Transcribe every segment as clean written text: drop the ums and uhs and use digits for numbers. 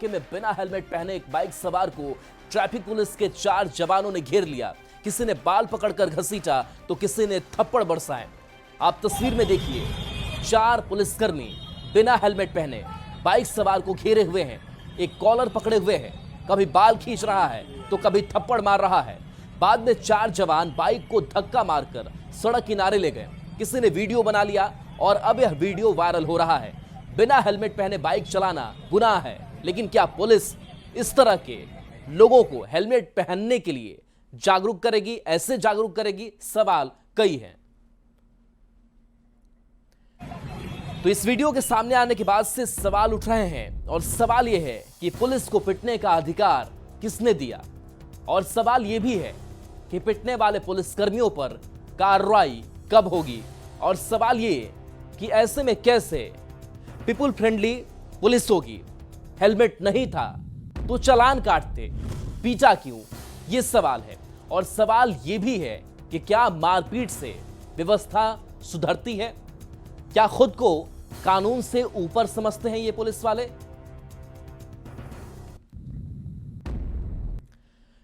इलाके में बिना हेलमेट पहने एक बाइक सवार को ट्रैफिक पुलिस के 4 जवानों ने घेर लिया। किसी ने बाल पकड़कर घसीटा तो किसी ने थप्पड़ बरसाए। आप तस्वीर में देखिए, 4 पुलिसकर्मी बिना हेलमेट पहने बाइक सवार को घेरे हुए हैं, एक कॉलर पकड़े हुए हैं, कभी बाल खींच रहा है तो कभी थप्पड़ मार रहा है। बाद में 4 जवान बाइक को धक्का मारकर सड़क किनारे ले गए। किसी ने वीडियो बना लिया और अब यह वीडियो वायरल हो रहा है। बिना हेलमेट पहने बाइक चलाना गुनाह है, लेकिन क्या पुलिस इस तरह के लोगों को हेलमेट पहनने के लिए जागरूक करेगी? ऐसे जागरूक करेगी? सवाल कई हैं। तो इस वीडियो के सामने आने के बाद से सवाल उठ रहे हैं और सवाल यह है कि पुलिस को पिटने का अधिकार किसने दिया, और सवाल यह भी है कि पिटने वाले पुलिसकर्मियों पर कार्रवाई कब होगी, और सवाल यह कि ऐसे में कैसे पीपुल फ्रेंडली पुलिस होगी। हेलमेट नहीं था तो चालान काटते, पीटा क्यों, यह सवाल है। और सवाल यह भी है कि क्या मारपीट से व्यवस्था सुधरती है? क्या खुद को कानून से ऊपर समझते हैं ये पुलिस वाले?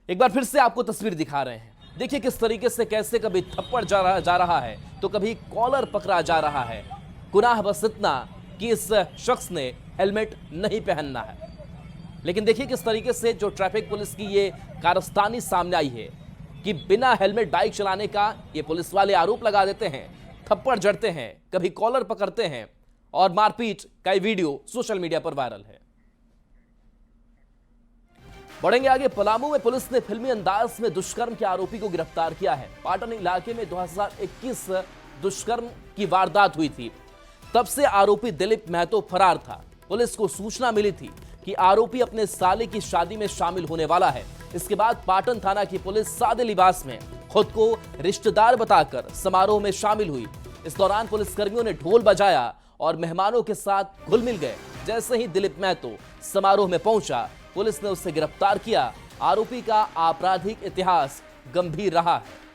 एक बार फिर से आपको तस्वीर दिखा रहे हैं। देखिए किस तरीके से कैसे कभी थप्पड़ जा रहा है तो कभी कॉलर पकड़ा जा रहा है। गुनाह बस इतना कि इस शख्स ने हेलमेट नहीं पहनना है। लेकिन देखिए किस तरीके से जो ट्रैफिक पुलिस की ये कारस्तानी सामने आई है कि बिना हेलमेट बाइक चलाने का ये पुलिस वाले आरोप लगा देते हैं, थप्पड़ जड़ते हैं, कभी कॉलर पकड़ते हैं, और मारपीट का वीडियो सोशल मीडिया पर वायरल है। बढ़ेंगे आगे। पलामू में पुलिस ने फिल्मी अंदाज में दुष्कर्म के आरोपी को गिरफ्तार किया है। पाटन इलाके में 2021 दुष्कर्म की वारदात हुई थी। तब से आरोपी दिलीप महतो फरार था। पुलिस को सूचना मिली थी कि आरोपी अपने साले की शादी में शामिल होने वाला है। इसके बाद पाटन थाना की पुलिस सादे लिबास में खुद को रिश्तेदार बताकर समारोह में शामिल हुई। इस दौरान पुलिसकर्मियों ने ढोल बजाया और मेहमानों के साथ घुल मिल गए। जैसे ही दिलीप महतो समारोह में पहुंचा, पुलिस ने उसे गिरफ्तार किया। आरोपी का आपराधिक इतिहास गंभीर रहा है।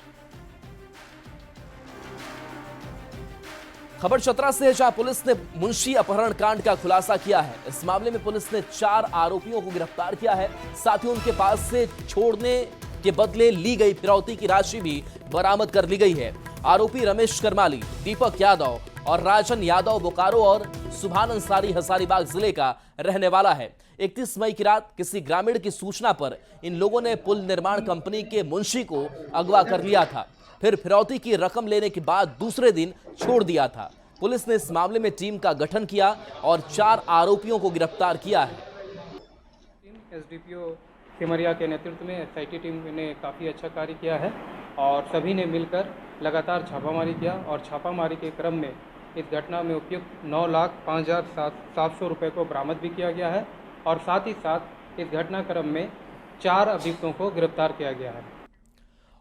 खबर चतरा से है, जहां पुलिस ने मुंशी अपहरण कांड का खुलासा किया है। इस मामले में पुलिस ने 4 आरोपियों को गिरफ्तार किया है। साथ ही उनके पास से छोड़ने के बदले ली गई फिरौती की राशि भी बरामद कर ली गई है। आरोपी रमेश करमाली, दीपक यादव और राजन यादव बोकारो और सुभान अंसारी हजारीबाग जिले का रहने वाला है। 31 मई की रात किसी ग्रामीण की सूचना पर इन लोगों ने पुल निर्माण कंपनी के मुंशी को अगवा कर लिया था। फिर फिरौती की रकम लेने के बाद दूसरे दिन छोड़ दिया था। पुलिस ने इस मामले में टीम का गठन किया और 4 आरोपियों को गिरफ्तार किया है। एसडीपीओ सिमरिया के नेतृत्व में एसआईटी टीम ने काफ़ी अच्छा कार्य किया है और सभी ने मिलकर लगातार छापामारी किया, और छापामारी के क्रम में इस घटना में उपयुक्त 9,05,700 रुपये को बरामद भी किया गया है, और साथ ही साथ इस घटनाक्रम में 4 अभियुक्तों को गिरफ्तार किया गया है।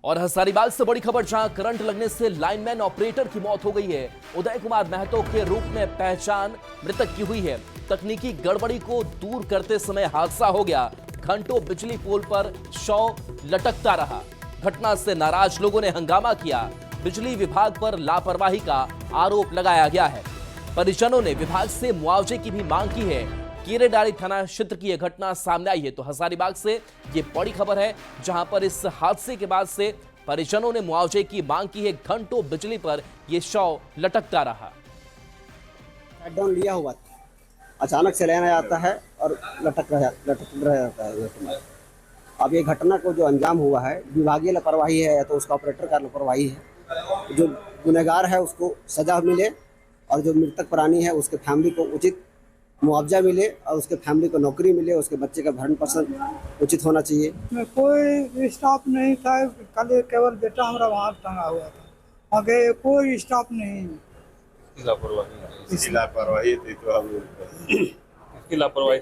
और हजारीबाग से बड़ी खबर, जहां करंट लगने से लाइनमैन ऑपरेटर की मौत हो गई है। उदय कुमार महतो के रूप में पहचान मृतक की हुई है। तकनीकी गड़बड़ी को दूर करते समय हादसा हो गया। घंटों बिजली पोल पर शव लटकता रहा। घटना से नाराज लोगों ने हंगामा किया। बिजली विभाग पर लापरवाही का आरोप लगाया गया है। परिजनों ने विभाग से मुआवजे की भी मांग की है। कीरेडारी थाना क्षेत्र की यह घटना सामने आई है। तो हजारीबाग से ये बड़ी खबर है, जहां पर इस हादसे के बाद से परिजनों ने मुआवजे की मांग की है। घंटों बिजली पर यह शव लटकता रहा। डाउन लिया हुआ था, अचानक से लेना आता है और लटक रह जाता है। अब ये घटना को जो अंजाम हुआ है, विभागीय लापरवाही है या तो उसका ऑपरेटर का लापरवाही है। जो गुनहगार है उसको सजा मिले और जो मृतक प्राणी है उसके फैमिली को उचित मुआवजा मिले और उसके फैमिली को नौकरी मिले, उसके बच्चे का भरण पोषण उचित होना चाहिए। कोई स्टाफ नहीं था, कल केवल बेटा हमारा वहाँ टंगा हुआ था, आगे कोई स्टाफ नहीं। इसकी लापरवाही थी तो हम इसकी लापरवाही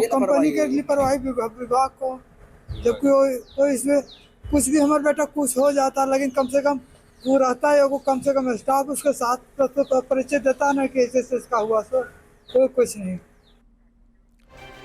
कंपनी के लापरवाही विभाग को, जबकि इसमें कुछ भी हमारा बेटा कुछ हो जाता, लेकिन कम से कम वो रहता है, वो कम से कम स्टाफ उसके साथ परिचय देता ना कि ऐसे इसका हुआ, सो तो कुछ नहीं।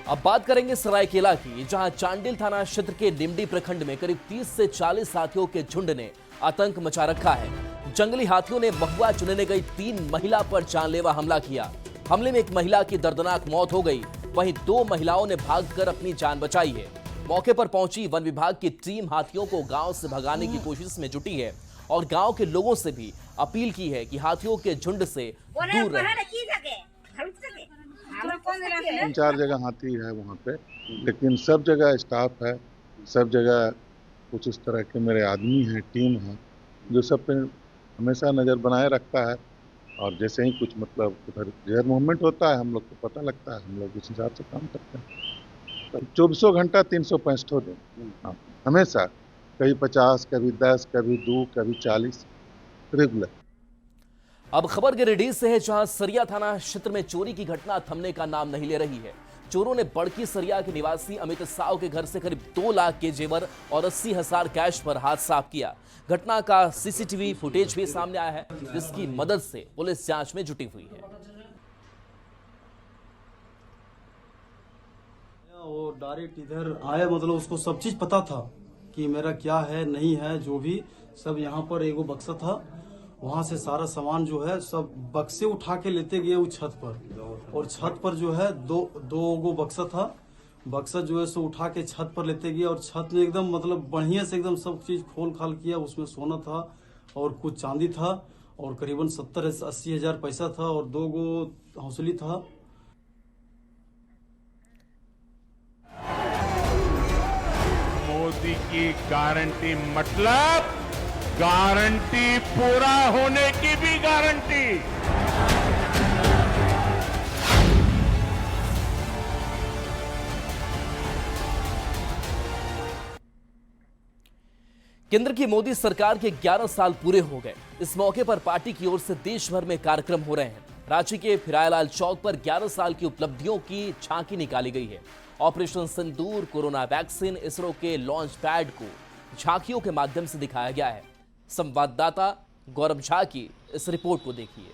अब बात करेंगे सरायकेला की, जहां चांडिल थाना क्षेत्र के निमडी प्रखंड में करीब 30 से 40 हाथियों के झुंड ने आतंक मचा रखा है। जंगली हाथियों ने महुआ चुनने गई 3 महिला पर जानलेवा हमला किया। हमले में एक महिला की दर्दनाक मौत हो गई। वहीं 2 महिलाओं ने भागकर अपनी जान बचाई है। मौके पर पहुंची वन विभाग की टीम हाथियों को गांव से भगाने की कोशिश में जुटी है और गांव के लोगों से भी अपील की है कि हाथियों के झुंड से दूर रहें। 3-4 जगह हाथी है वहाँ पे, लेकिन सब जगह स्टाफ है, सब जगह कुछ इस तरह के मेरे आदमी हैं, टीम है, जो सब पे हमेशा नज़र बनाए रखता है। और जैसे ही कुछ मतलब उधर रेयर मूवमेंट होता है, हम लोग को पता लगता है, हम लोग उस हिसाब से काम करते हैं। 24 घंटा 365 दिन, हाँ, हमेशा, कभी 50, कभी 10, कभी 2, कभी 40, रेगुलर। अब खबर गिरिडीह से है, जहां सरिया थाना क्षेत्र में चोरी की घटना थमने का नाम नहीं ले रही है। चोरों ने बड़की सरिया के निवासी अमित साव के घर से करीब 2 लाख के जेवर और 80,000 कैश पर हाथ साफ किया। घटना का सीसीटीवी फुटेज भी सामने आया है, जिसकी मदद से पुलिस जांच में जुटी हुई है। वो डायरेक्ट इधर आया, मतलब उसको सब चीज पता था कि मेरा क्या है नहीं है, जो भी सब यहाँ पर एगो बक्सा था, वहां से सारा सामान जो है सब बक्से उठा के लेते गए वो छत पर, और छत पर जो है दो गो बक्सा था, बक्सा जो है सो उठा के छत पर लेते गए, और छत में एकदम मतलब बढ़िया से एकदम सब चीज खोल खाल किया। उसमें सोना था और कुछ चांदी था और करीबन 70-80 हजार पैसा था और 2 गो हौसली था। मोदी की गारंटी मतलब गारंटी पूरा होने की भी गारंटी। केंद्र की मोदी सरकार के 11 साल पूरे हो गए। इस मौके पर पार्टी की ओर से देश भर में कार्यक्रम हो रहे हैं। रांची के फिरायलाल चौक पर 11 साल की उपलब्धियों की झांकी निकाली गई है। ऑपरेशन सिंदूर, कोरोना वैक्सीन, इसरो के लॉन्च पैड को झांकियों के माध्यम से दिखाया गया है। संवाददाता गौरव झा की इस रिपोर्ट को देखिए।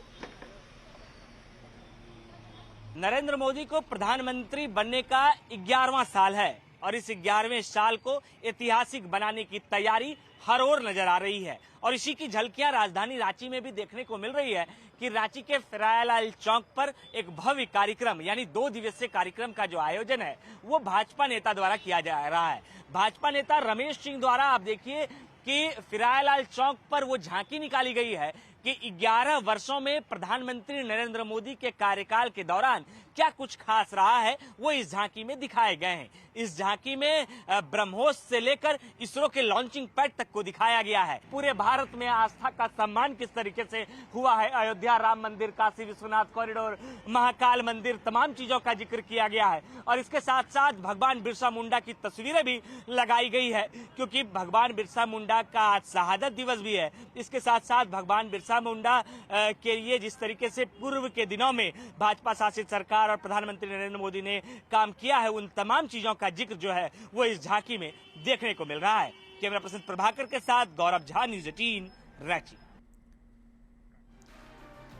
नरेंद्र मोदी को प्रधानमंत्री बनने का 11वां साल है और इस 11वें साल को ऐतिहासिक बनाने की तैयारी हर ओर नजर आ रही है। और इसी की झलकियां राजधानी रांची में भी देखने को मिल रही है कि रांची के फिरायलाल चौक पर एक भव्य कार्यक्रम यानी 2 दिवसीय कार्यक्रम का जो आयोजन है वो भाजपा नेता द्वारा किया जा रहा है। भाजपा नेता रमेश सिंह द्वारा आप देखिए कि फिरायलाल चौक पर वो झांकी निकाली गई है कि 11 वर्षों में प्रधानमंत्री नरेंद्र मोदी के कार्यकाल के दौरान क्या कुछ खास रहा है वो इस झांकी में दिखाए गए हैं। इस झांकी में ब्रह्मोस से लेकर इसरो के लॉन्चिंग पैड तक को दिखाया गया है। पूरे भारत में आस्था का सम्मान किस तरीके से हुआ है, अयोध्या राम मंदिर, काशी विश्वनाथ कॉरिडोर, महाकाल मंदिर, तमाम चीजों का जिक्र किया गया है। और इसके साथ साथ भगवान बिरसा मुंडा की तस्वीरें भी लगाई गई है, क्योंकि भगवान बिरसा मुंडा का आज शहादत दिवस भी है। इसके साथ साथ भगवान बिरसा मुंडा के लिए जिस तरीके से पूर्व के दिनों में भाजपा शासित सरकार और प्रधानमंत्री नरेंद्र मोदी ने काम किया है, उन तमाम चीजों का जिक्र जो है वो इस झांकी में देखने को मिल रहा है। कैमरा पर्सन प्रभाकर के साथ गौरव झा, न्यूज़ 18 रांची।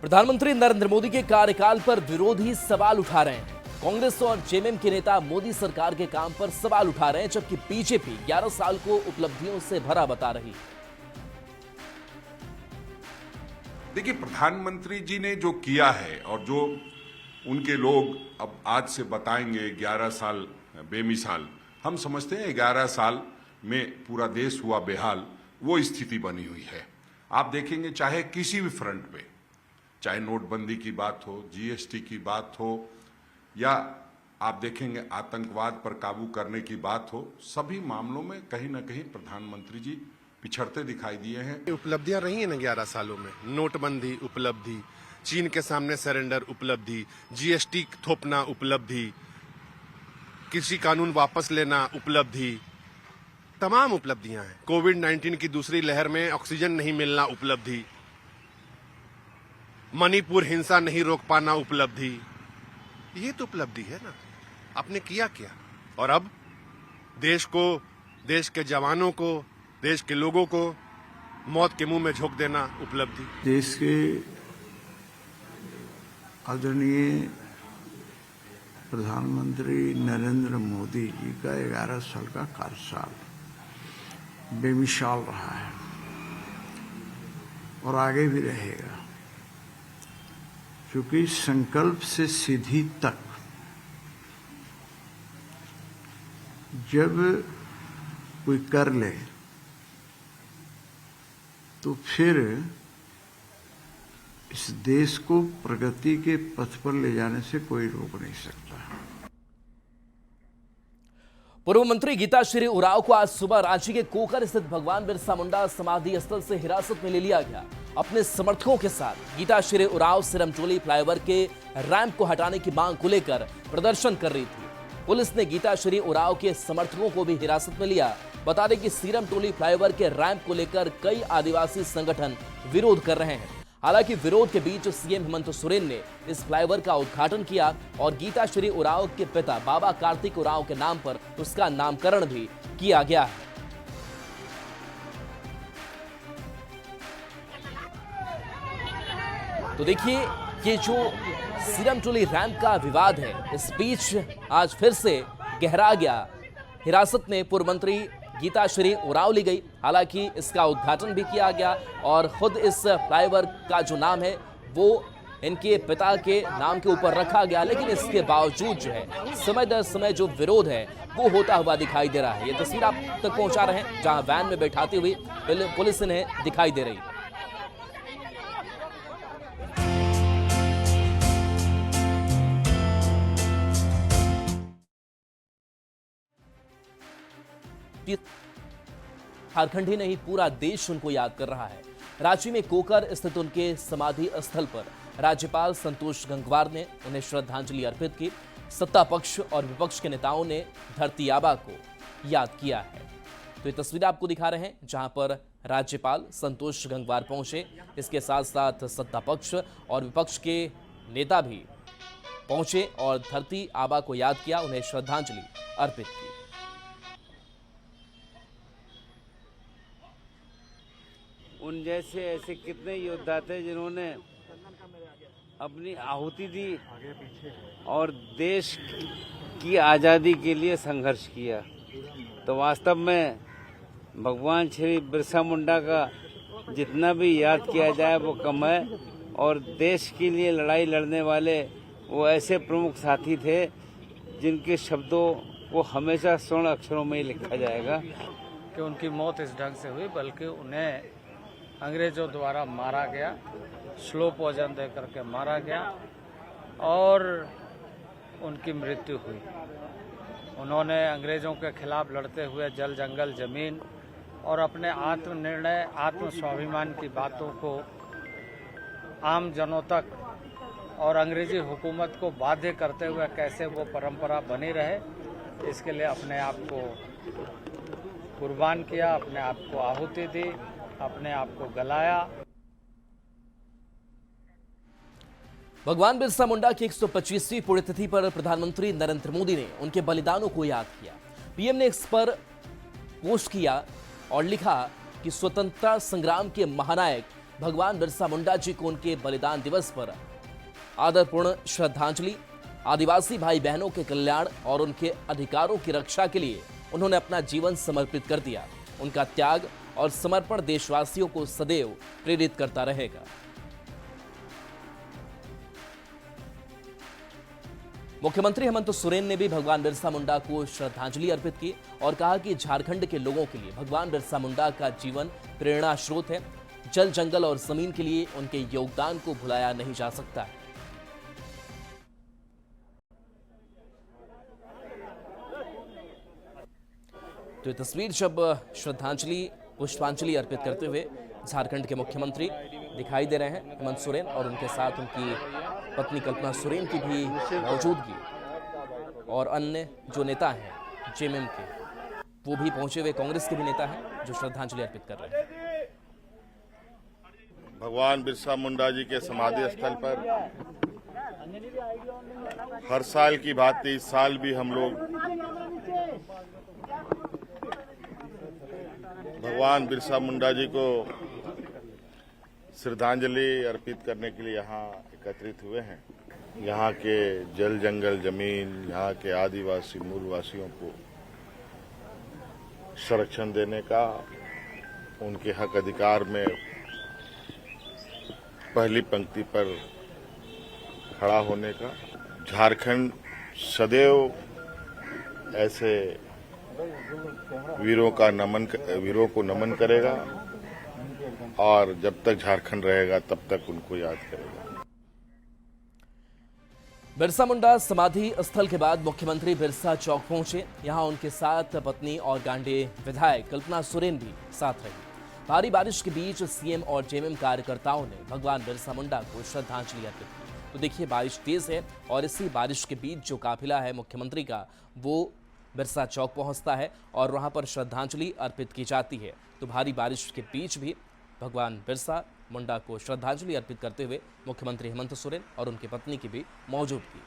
प्रधानमंत्री नरेंद्र मोदी के कार्यकाल पर विरोधी सवाल उठा रहे हैं। कांग्रेस और जेएमएम के नेता मोदी सरकार के काम पर सवाल उठा रहे हैं, जबकि बीजेपी 11 साल को उपलब्धियों से भरा बता रही है। देखिए, प्रधानमंत्री जी ने जो किया है और जो उनके लोग अब आज से बताएंगे 11 साल बेमिसाल, हम समझते हैं 11 साल में पूरा देश हुआ बेहाल, वो स्थिति बनी हुई है। आप देखेंगे चाहे किसी भी फ्रंट पे, चाहे नोटबंदी की बात हो, जीएसटी की बात हो, या आप देखेंगे आतंकवाद पर काबू करने की बात हो, सभी मामलों में कहीं ना कहीं प्रधानमंत्री जी पिछड़ते दिखाई दिए हैं। उपलब्धियां रही हैं ना 11 सालों में, नोटबंदी उपलब्धि, चीन के सामने सरेंडर उपलब्धि, जीएसटी थोपना उपलब्धि, कृषि कानून वापस लेना उपलब्धि, तमाम उपलब्धियां हैं। कोविड-19 की दूसरी लहर में ऑक्सीजन नहीं मिलना उपलब्धि, मणिपुर हिंसा नहीं रोक पाना उपलब्धि, ये तो उपलब्धि है ना। आपने किया क्या? और अब देश को, देश के जवानों को, देश के लोगों को मौत के मुंह में झोंक देना उपलब्धि। देश के आदरणीय प्रधानमंत्री नरेंद्र मोदी जी का 11 साल का कार्यकाल बेमिसाल रहा है और आगे भी रहेगा, क्योंकि संकल्प से सिद्धि तक जब कोई कर ले तो फिर इस देश को प्रगति के पथ पर ले जाने से कोई रोक नहीं सकता। पूर्व मंत्री गीताश्री उरांव को आज सुबह रांची के कोकर स्थित भगवान बिरसा मुंडा समाधि स्थल से हिरासत में ले लिया गया। अपने समर्थकों के साथ गीताश्री उरांव सिरमटोली फ्लाईओवर के रैंप को हटाने की मांग को लेकर प्रदर्शन कर रही थी। पुलिस ने गीताश्री उरांव के समर्थकों को भी हिरासत में लिया। बता दें कि सिरमटोली फ्लाईओवर के रैंप को लेकर कई आदिवासी संगठन विरोध कर रहे हैं। हालांकि विरोध के बीच सीएम हेमंत सोरेन ने इस फ्लाईओवर का उद्घाटन किया और गीताश्री उरांव के पिता बाबा कार्तिक उरांव के नाम पर उसका नामकरण भी किया गया है। तो देखिए, ये जो सिरमटोली रैंप का विवाद है, इस बीच आज फिर से गहरा गया। हिरासत में पूर्व मंत्री गीताश्री उरांव ली गई। हालांकि इसका उद्घाटन भी किया गया और खुद इस फ्लाईओवर का जो नाम है वो इनके पिता के नाम के ऊपर रखा गया, लेकिन इसके बावजूद जो है समय दर समय जो विरोध है वो होता हुआ दिखाई दे रहा है। ये तस्वीर आप तक पहुंचा रहे हैं जहां वैन में बैठाती हुई पुलिस इन्हें दिखाई दे रही है। झारखंड ही नहीं, पूरा देश उनको याद कर रहा है। रांची में कोकर स्थित उनके समाधि स्थल पर राज्यपाल संतोष गंगवार ने उन्हें श्रद्धांजलि अर्पित की। सत्ता पक्ष और विपक्ष के नेताओं ने धरती आबा को याद किया है। तो ये तस्वीर आपको दिखा रहे हैं जहां पर राज्यपाल संतोष गंगवार पहुंचे। इसके साथ साथ सत्ता पक्ष और विपक्ष के नेता भी पहुंचे और धरती आबा को याद किया, उन्हें श्रद्धांजलि अर्पित की। उन जैसे ऐसे कितने योद्धा थे जिन्होंने अपनी आहुति दी और देश की आज़ादी के लिए संघर्ष किया। तो वास्तव में भगवान श्री बिरसा मुंडा का जितना भी याद किया जाए वो कम है। और देश के लिए लड़ाई लड़ने वाले वो ऐसे प्रमुख साथी थे जिनके शब्दों को हमेशा स्वर्ण अक्षरों में ही लिखा जाएगा कि उनकी मौत इस ढंग से हुई, बल्कि उन्हें अंग्रेजों द्वारा मारा गया, स्लो पॉइजन दे करके मारा गया और उनकी मृत्यु हुई। उन्होंने अंग्रेजों के खिलाफ लड़ते हुए जल जंगल जमीन और अपने आत्मनिर्णय आत्म स्वाभिमान की बातों को आम जनों तक और अंग्रेजी हुकूमत को बाध्य करते हुए कैसे वो परंपरा बनी रहे, इसके लिए अपने आप को कुर्बान किया, अपने आप को आहुति दी, अपने आप को गलाया। भगवान बिरसा मुंडा की 125वीं पुण्यतिथि पर प्रधानमंत्री नरेंद्र मोदी ने उनके बलिदानों को याद किया। पीएम ने इस पर पोस्ट किया और लिखा कि स्वतंत्रता संग्राम के महानायक भगवान बिरसा मुंडा जी को उनके बलिदान दिवस पर आदरपूर्ण श्रद्धांजलि। आदिवासी भाई बहनों के कल्याण और उनके अधिकारों की रक्षा के लिए उन्होंने अपना जीवन समर्पित कर दिया। उनका त्याग और समर्पण देशवासियों को सदैव प्रेरित करता रहेगा। मुख्यमंत्री हेमंत सोरेन ने भी भगवान बिरसा मुंडा को श्रद्धांजलि अर्पित की और कहा कि झारखंड के लोगों के लिए भगवान बिरसा मुंडा का जीवन प्रेरणा स्रोत है। जल जंगल और जमीन के लिए उनके योगदान को भुलाया नहीं जा सकता है। तो ये तस्वीर जब श्रद्धांजलि पुष्पांजलि अर्पित करते हुए झारखंड के मुख्यमंत्री दिखाई दे रहे हैं हेमंत सोरेन और उनके साथ उनकी पत्नी कल्पना सोरेन की भी मौजूदगी और अन्य जो नेता हैं जेएमएम के वो भी पहुंचे हुए, कांग्रेस के भी नेता हैं जो श्रद्धांजलि अर्पित कर रहे हैं। भगवान बिरसा मुंडा जी के समाधि स्थल पर हर साल की भांति इस साल भी हम लोग भगवान बिरसा मुंडा जी को श्रद्धांजलि अर्पित करने के लिए यहाँ एकत्रित हुए हैं। यहाँ के जल जंगल जमीन, यहाँ के आदिवासी मूलवासियों को संरक्षण देने का, उनके हक अधिकार में पहली पंक्ति पर खड़ा होने का। झारखंड सदैव ऐसे वीरों को नमन करेगा और जब तक झारखंड रहेगा तब तक उनको याद करेगा। बिरसा मुंडा समाधि स्थल के बाद मुख्यमंत्री बिरसा चौक पहुंचे। यहां उनके साथ पत्नी और गांडे विधायक कल्पना सोरेन भी साथ रही। भारी बारिश के बीच सीएम और जेएमएम कार्यकर्ताओं ने भगवान बिरसा मुंडा को श्रद्धांजलि अर्पित की। तो देखिए, बारिश तेज है और इसी बारिश के बीच जो काफिला है मुख्यमंत्री का, वो बिरसा चौक पहुंचता है और वहां पर श्रद्धांजलि अर्पित की जाती है। तो भारी बारिश के बीच भी भगवान बिरसा मुंडा को श्रद्धांजलि अर्पित करते हुए मुख्यमंत्री हेमंत सोरेन और उनकी पत्नी की भी मौजूदगी।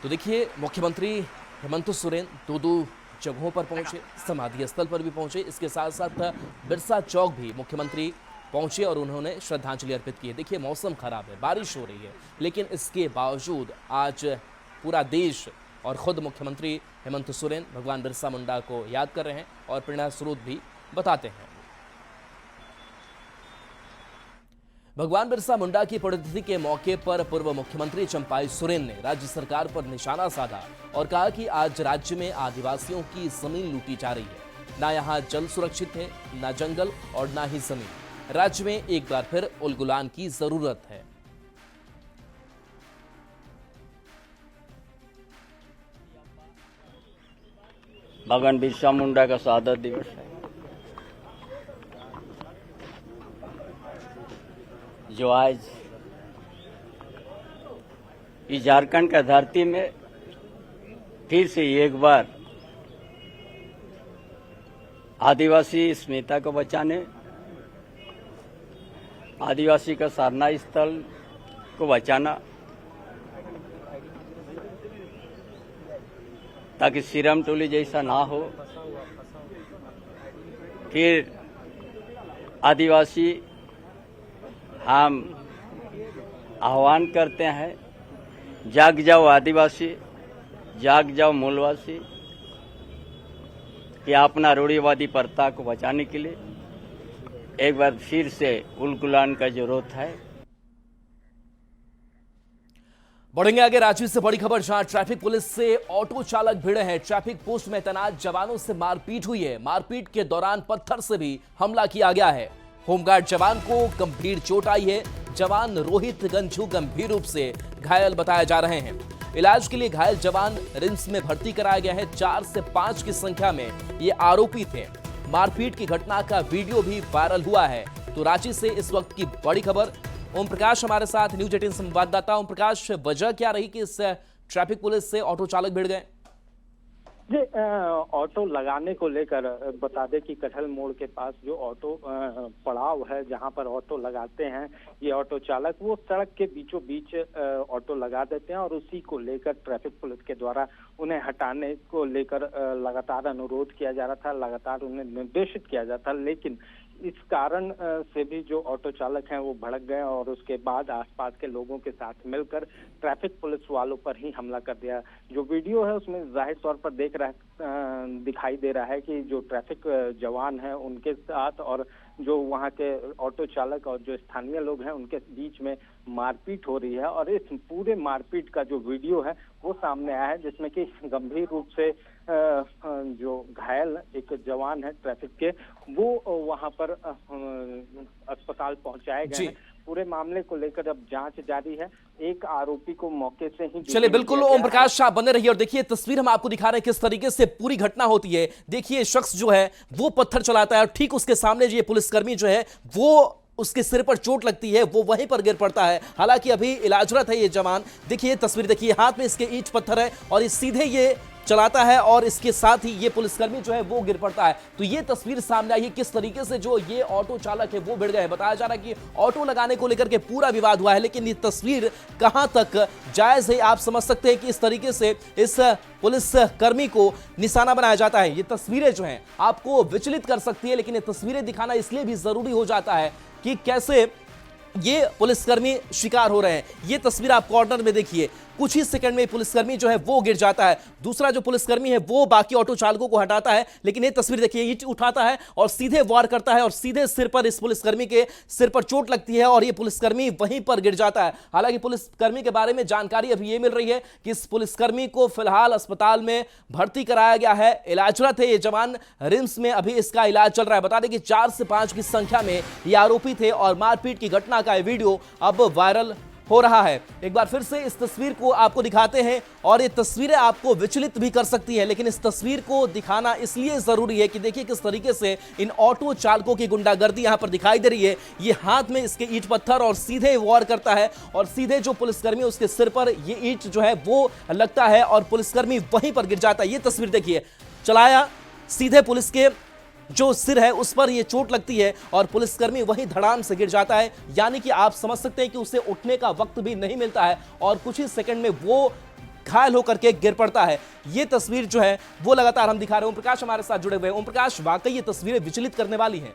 तो देखिए, मुख्यमंत्री हेमंत सोरेन दो जगहों पर पहुंचे, समाधि स्थल पर भी पहुंचे, इसके साथ साथ बिरसा चौक भी मुख्यमंत्री पहुंचे और उन्होंने श्रद्धांजलि अर्पित की है। देखिए, मौसम खराब है, बारिश हो रही है, लेकिन इसके बावजूद आज पूरा देश और खुद मुख्यमंत्री हेमंत सोरेन भगवान बिरसा मुंडा को याद कर रहे हैं और प्रेरणा स्रोत भी बताते हैं। भगवान बिरसा मुंडा की पुण्यतिथि के मौके पर पूर्व मुख्यमंत्री चंपाई सोरेन ने राज्य सरकार पर निशाना साधा और कहा कि आज राज्य में आदिवासियों की जमीन लूटी जा रही है। ना यहाँ जल सुरक्षित है, ना जंगल और ना ही जमीन। राज्य में एक बार फिर उलगुलान की जरूरत है। भगवान बिरसा मुंडा का शहादत दिवस है, जो आज इस झारखंड का धरती में फिर से एक बार आदिवासी अस्मिता को बचाने, आदिवासी का साधना स्थल को बचाना, ताकि सीरम टोली जैसा ना हो। फिर आदिवासी हम आह्वान करते हैं, जाग जाओ आदिवासी, जाग जाओ मूलवासी, कि अपना रूढ़िवादी प्रथा को बचाने के लिए एक बार फिर से उलगुलान का जरूरत है। बढ़ेंगे आगे, राज्य से बड़ी खबर, जहां ट्रैफिक पुलिस से ऑटो चालक भिड़े हैं। ट्रैफिक पोस्ट में तैनात जवानों से मारपीट हुई है। मारपीट के दौरान पत्थर से भी हमला किया गया है। होमगार्ड जवान को गंभीर चोट आई है। जवान रोहित गंझू गंभीर रूप से घायल बताए जा रहे हैं। इलाज के लिए घायल जवान रिम्स में भर्ती कराया गया है। 4 से 5 की संख्या में ये आरोपी थे। मारपीट की घटना का वीडियो भी वायरल हुआ है। तो रांची से इस वक्त की बड़ी खबर, ओम प्रकाश हमारे साथ, न्यूज 18 संवाददाता। ओम प्रकाश, वजह क्या रही कि इस ट्रैफिक पुलिस से ऑटो चालक भिड़ गए? जी, ऑटो लगाने को लेकर बता दें कि कटहल मोड़ के पास जो ऑटो पड़ाव है, जहां पर ऑटो लगाते हैं ये ऑटो चालक, वो सड़क के बीचों बीच ऑटो लगा देते हैं और उसी को लेकर ट्रैफिक पुलिस के द्वारा उन्हें हटाने को लेकर लगातार अनुरोध किया जा रहा था, लगातार उन्हें निर्देशित किया जाता, लेकिन इस कारण से भी जो ऑटो चालक हैं वो भड़क गए और उसके बाद आसपास के लोगों के साथ मिलकर ट्रैफिक पुलिस वालों पर ही हमला कर दिया। जो वीडियो है उसमें जाहिर तौर पर दिखाई दे रहा है कि जो ट्रैफिक जवान हैं उनके साथ और जो वहां के ऑटो चालक और जो स्थानीय लोग हैं उनके बीच में मारपीट हो रही है। और इस पूरे मारपीट का जो वीडियो है वो सामने आया है, जिसमें कि गंभीर रूप से जो घायल एक जवान है ट्रैफिक के, वो वहां पर अस्पताल पहुंचाए गए हैं। पूरे मामले को लेकर अब जांच जारी है। एक आरोपी को मौके से ही, चलिए बिल्कुल ओम प्रकाश आप बने रहिए और देखिए तस्वीर हम आपको दिखा रहे हैं किस तरीके से पूरी घटना होती है। देखिए, शख्स जो है वो पत्थर चलाता है और ठीक उसके सामने ये पुलिसकर्मी जो है वो उसके सिर पर चोट लगती है, वो वहीं पर गिर पड़ता है। हालांकि अभी इलाजरत है ये जवान। देखिए तस्वीर, देखिए हाथ में इसके ईंट पत्थर है और ये सीधे ये चलाता है और इसके साथ ही ये पुलिसकर्मी जो है वो गिर पड़ता है। तो ये तस्वीर सामने आई है किस तरीके से जो ये ऑटो चालक है वो भिड़ गए। बताया जा रहा है कि ऑटो लगाने को लेकर के पूरा विवाद हुआ है, लेकिन ये तस्वीर कहां तक जायज है आप समझ सकते हैं कि इस तरीके से इस पुलिस कर्मी को निशाना बनाया जाता है। ये तस्वीरें जो हैं आपको विचलित कर सकती है, लेकिन ये तस्वीरें दिखाना इसलिए भी जरूरी हो जाता है कि कैसे ये पुलिसकर्मी शिकार हो रहे हैं। ये तस्वीर आप कॉर्नर में देखिए, कुछ ही सेकंड में पुलिसकर्मी जो है वो गिर जाता है। दूसरा जो पुलिसकर्मी है वो बाकी ऑटो चालकों को हटाता है, लेकिन ये तस्वीर देखिए, ईंट उठाता है और सीधे वार करता है और सीधे सिर पर, इस पुलिसकर्मी के सिर पर चोट लगती है और ये पुलिसकर्मी वहीं पर गिर जाता है। हालांकि पुलिसकर्मी के बारे में जानकारी अभी ये मिल रही है कि इस पुलिसकर्मी को फिलहाल अस्पताल में भर्ती कराया गया है, इलाजरत है ये जवान, रिम्स में अभी इसका इलाज चल रहा है। बता दें कि 4 से 5 की संख्या में ये आरोपी थे और मारपीट की घटना का वीडियो अब वायरल हो रहा है। एक बार फिर से इस तस्वीर को आपको दिखाते हैं और ये तस्वीरें आपको विचलित भी कर सकती हैं, लेकिन इस तस्वीर को दिखाना इसलिए जरूरी है कि देखिए किस तरीके से इन ऑटो चालकों की गुंडागर्दी यहां पर दिखाई दे रही है। ये हाथ में इसके ईंट पत्थर और सीधे वार करता है और सीधे जो पुलिसकर्मी उसके सिर पर ये ईंट जो है वो लगता है और पुलिसकर्मी वहीं पर गिर जाता है। ये तस्वीर देखिए, चलाया, सीधे पुलिस के जो सिर है उस पर ये चोट लगती है और पुलिसकर्मी वहीं धड़ाम से गिर जाता है। यानी कि आप समझ सकते हैं कि उसे उठने का वक्त भी नहीं मिलता है और कुछ ही सेकंड में वो घायल होकर के गिर पड़ता है। ये तस्वीर जो है वो लगातार हम दिखा रहे हैं। ओम प्रकाश हमारे साथ जुड़े हुए हैं। ओम प्रकाश, वाकई ये तस्वीरें विचलित करने वाली हैं।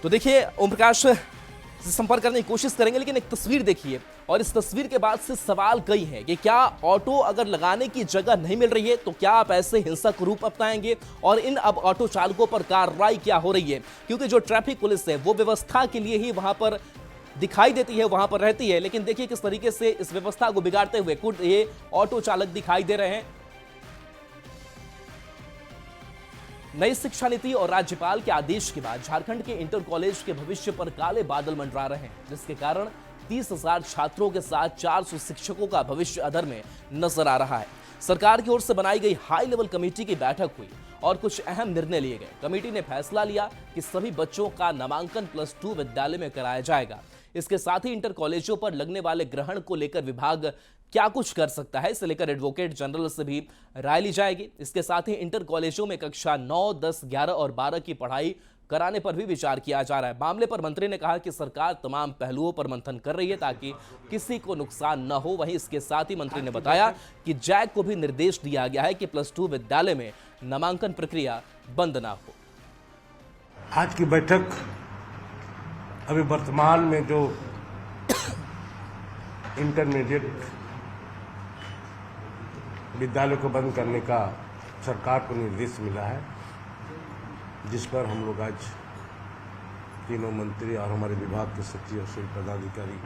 तो देखिए, ओम प्रकाश से संपर्क करने की कोशिश करेंगे, लेकिन एक तस्वीर देखिए और इस तस्वीर के बाद से सवाल कई हैं कि क्या ऑटो अगर लगाने की जगह नहीं मिल रही है तो क्या आप ऐसे हिंसक रूप अपनाएंगे और इन अब ऑटो चालकों पर कार्रवाई क्या हो रही है? क्योंकि जो ट्रैफिक पुलिस है वो व्यवस्था के लिए ही वहां पर दिखाई देती है, वहां पर रहती है, लेकिन देखिए किस तरीके से इस व्यवस्था को बिगाड़ते हुए खुद ये ऑटो चालक दिखाई दे रहे हैं। नई शिक्षा नीति और राज्यपाल के आदेश के बाद झारखंड के इंटर कॉलेज के भविष्य पर काले बादल मंडरा रहे हैं, जिसके कारण 30,000 छात्रों के साथ 400 शिक्षकों का भविष्य अधर में नजर आ रहा है। सरकार की ओर से बनाई गई हाई लेवल कमेटी की बैठक हुई और कुछ अहम निर्णय लिए गए। कमेटी ने फैसला लिया कि सभी बच्चों का नामांकन +2 विद्यालय में कराया जाएगा। इसके साथ ही इंटर कॉलेजों पर लगने वाले ग्रहण को लेकर विभाग क्या कुछ कर सकता है, इसे लेकर एडवोकेट जनरल से भी राय ली जाएगी। इसके साथ ही इंटर कॉलेजों में कक्षा 9, 10, 11 और 12 की पढ़ाई कराने पर भी विचार किया जा रहा है। मामले पर मंत्री ने कहा कि सरकार तमाम पहलुओं पर मंथन कर रही है ताकि किसी को नुकसान न हो। वहीं इसके साथ ही मंत्री ने बताया कि जैक को भी निर्देश दिया गया है कि +2 विद्यालय में नामांकन प्रक्रिया बंद ना हो। आज की बैठक अभी वर्तमान में जो इंटरमीडिएट विद्यालय को बंद करने का सरकार को निर्देश मिला है, जिस पर हम लोग आज तीनों मंत्री और हमारे विभाग के सचिव और सभी पदाधिकारी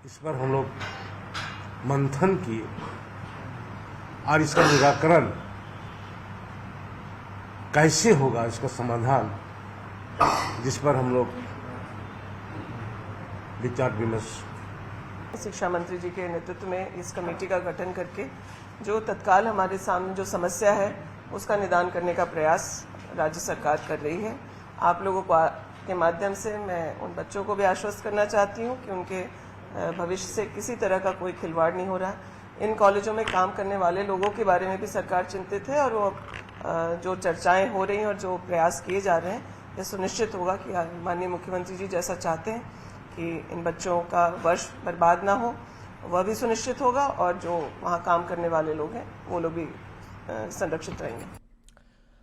इस पर हम लोग मंथन किए और इसका निराकरण कैसे होगा, इसका समाधान, जिस पर हम लोग विचार विमर्श। शिक्षा मंत्री जी के नेतृत्व में इस कमेटी का गठन करके जो तत्काल हमारे सामने जो समस्या है उसका निदान करने का प्रयास राज्य सरकार कर रही है। आप लोगों को के माध्यम से मैं उन बच्चों को भी आश्वस्त करना चाहती हूँ कि उनके भविष्य से किसी तरह का कोई खिलवाड़ नहीं हो रहा। इन कॉलेजों में काम करने वाले लोगों के बारे में भी सरकार चिंतित है और वो जो चर्चाएं हो रही हैं और जो प्रयास किए जा रहे हैं, ये सुनिश्चित होगा कि माननीय मुख्यमंत्री जी जैसा चाहते हैं कि इन बच्चों का वर्ष बर्बाद ना हो, वह भी सुनिश्चित होगा और जो वहाँ काम करने वाले लोग हैं वो लोग भी संरक्षित रहेंगे।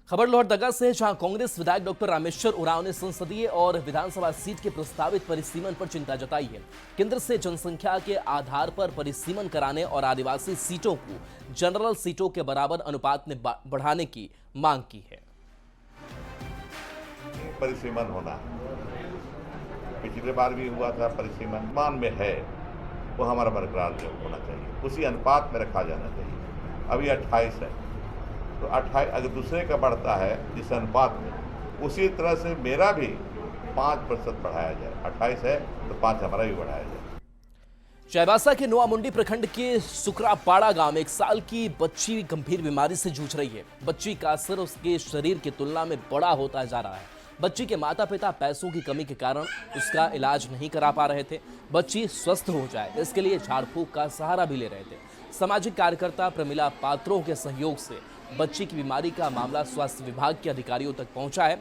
खबर लोहरदगा से, जहां कांग्रेस विधायक डॉक्टर रामेश्वर उरांव ने संसदीय और विधानसभा सीट के प्रस्तावित परिसीमन पर चिंता जताई है। केंद्र से जनसंख्या के आधार पर परिसीमन कराने और आदिवासी सीटों को जनरल सीटों के बराबर अनुपात में बढ़ाने की मांग की है। परिसीमन होना पिछले बार भी हुआ था, परिसीमन मान में है वो हमारा बरकरार जो होना चाहिए, उसी अनुपात में रखा जाना चाहिए। अभी 28 है तो 28 अगर दूसरे का बढ़ता है जिस अनुपात में, उसी तरह से मेरा भी 5% बढ़ाया जाए। 28 है तो 5 हमारा भी बढ़ाया जाए। चाईबासा के नोआमुंडी प्रखंड के सुकरापाड़ा गांव में 1 साल की बच्ची गंभीर बीमारी से जूझ रही है। बच्ची का सिर उसके शरीर की तुलना में बड़ा होता जा रहा है। बच्ची के माता पिता पैसों की कमी के कारण उसका इलाज नहीं करा पा रहे थे। बच्ची स्वस्थ हो जाए इसके लिए झाड़ फूंक का सहारा भी ले रहे थे। सामाजिक कार्यकर्ता प्रमिला पात्रों के सहयोग से बच्ची की बीमारी का मामला स्वास्थ्य विभाग के अधिकारियों तक पहुंचा है।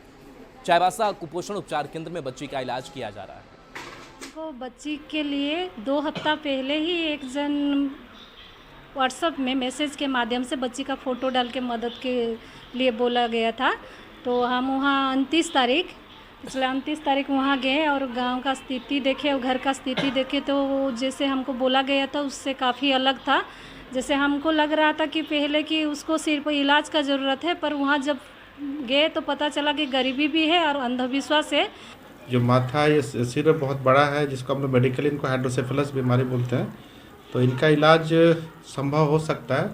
चाईबासा कुपोषण उपचार केंद्र में बच्ची का इलाज किया जा रहा है। तो बच्ची के लिए 2 हफ्ता पहले ही एक जन व्हाट्सएप में मैसेज के माध्यम से बच्ची का फ़ोटो डाल के मदद के लिए बोला गया था। तो हम वहाँ 29 तारीख पिछले 29 तारीख वहाँ गए और गांव का स्थिति देखे और घर का स्थिति देखे तो वो जैसे हमको बोला गया था उससे काफ़ी अलग था। जैसे हमको लग रहा था कि पहले कि उसको सिर्फ इलाज का ज़रूरत है, पर वहाँ जब गए तो पता चला कि गरीबी भी है और अंधविश्वास है। जो माथा ये सिर बहुत बड़ा है, जिसको हम लोग मेडिकली इनको हाइड्रोसेफेलस बीमारी बोलते हैं, तो इनका इलाज संभव हो सकता है।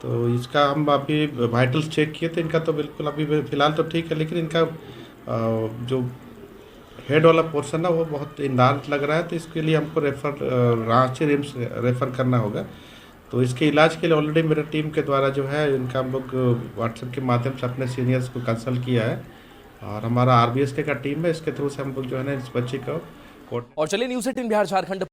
तो इसका हम अभी वाइटल्स चेक किए थे, इनका तो बिल्कुल अभी फ़िलहाल तो ठीक है, लेकिन इनका जो हेड वाला पोर्शन है वो बहुत इंदाल्ट लग रहा है, तो इसके लिए हमको रांची रिम्स रेफ़र करना होगा। तो इसके इलाज के लिए ऑलरेडी मेरे टीम के द्वारा जो है इनका हम लोग व्हाट्सएप के माध्यम से अपने सीनियर्स को कंसल्ट किया है और हमारा RBSK का टीम है, इसके थ्रू से हम लोग जो है ना इस बच्चे को और चलिए न्यूज़ 18 बिहार झारखंड